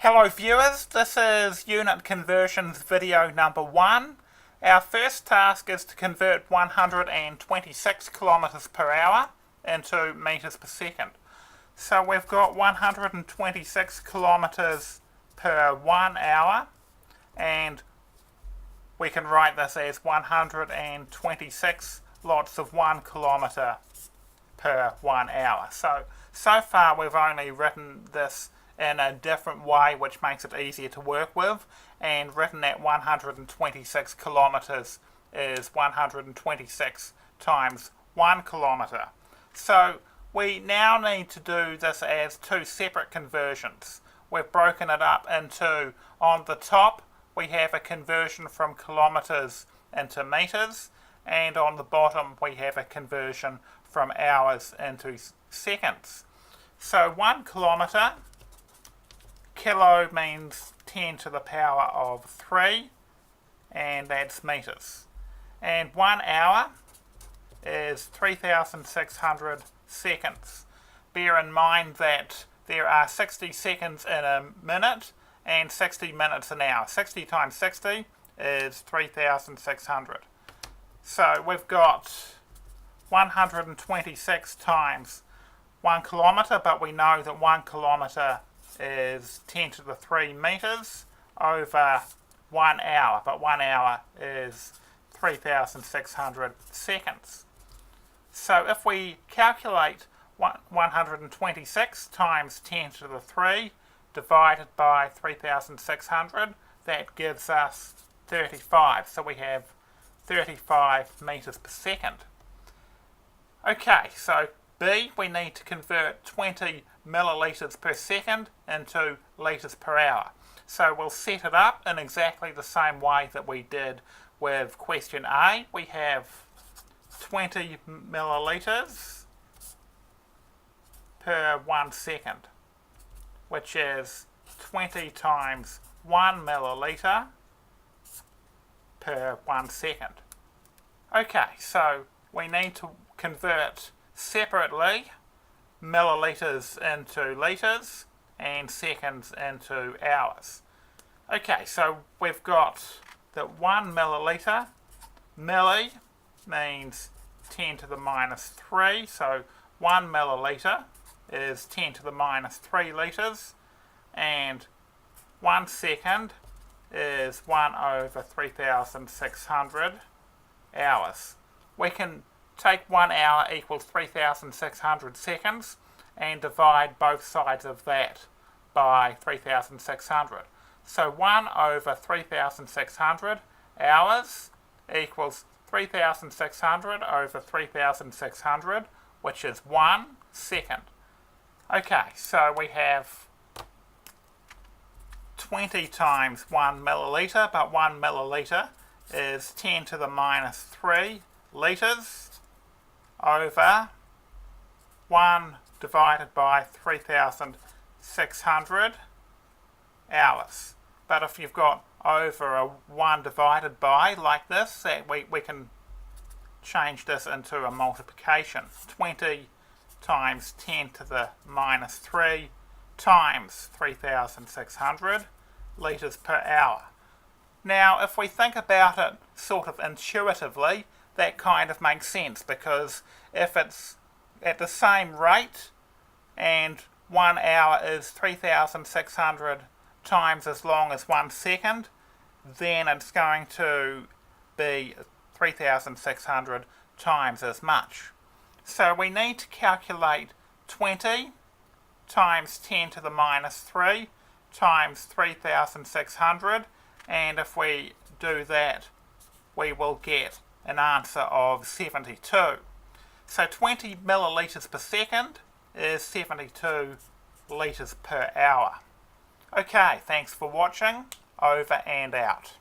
Hello viewers, this is Unit Conversions video number 1. Our first task is to convert 126 kilometers per hour into meters per second. So we've got 126 kilometers per 1 hour, and we can write this as 126 lots of 1 kilometer per 1 hour. So far we've only written this in a different way, which makes it easier to work with, and written at 126 kilometers is 126 times 1 kilometer. So we now need to do this as two separate conversions. We've broken it up into, on the top we have a conversion from kilometers into meters, and on the bottom we have a conversion from hours into seconds. So 1 kilometer, kilo means 10 to the power of 3, and that's meters. And 1 hour is 3,600 seconds. Bear in mind that there are 60 seconds in a minute and 60 minutes an hour. 60 times 60 is 3,600. So we've got 126 times 1 kilometre, but we know that 1 kilometre is 10 to the 3 meters over 1 hour, but 1 hour is 3,600 seconds. So if we calculate 126 times 10 to the 3 divided by 3,600, that gives us 35. So we have 35 meters per second. Okay, so B, we need to convert 20 millilitres per second into litres per hour. So we'll set it up in exactly the same way that we did with question A. We have 20 millilitres per 1 second, which is 20 times 1 millilitre per 1 second. Okay, so we need to convert separately millilitres into litres and seconds into hours. Okay, so we've got that 1 millilitre, milli means 10 to the minus 3, so 1 millilitre is 10 to the minus 3 litres, and 1 second is 1 over 3,600 hours. We can take 1 hour equals 3,600 seconds and divide both sides of that by 3,600. So 1 over 3,600 hours equals 3,600 over 3,600, which is 1 second. Okay, so we have 20 times 1 millilitre, but 1 millilitre is 10 to the minus 3 litres over 1 divided by 3,600 hours. But if you've got over a 1 divided by like this, we can change this into a multiplication. 20 times 10 to the minus 3 times 3,600 litres per hour. Now, if we think about it sort of intuitively, that kind of makes sense, because if it's at the same rate and 1 hour is 3,600 times as long as 1 second, then it's going to be 3,600 times as much. So we need to calculate 20 times 10 to the minus 3 times 3,600, and if we do that we will get an answer of 72. So 20 millilitres per second is 72 litres per hour. Okay, thanks for watching. Over and out.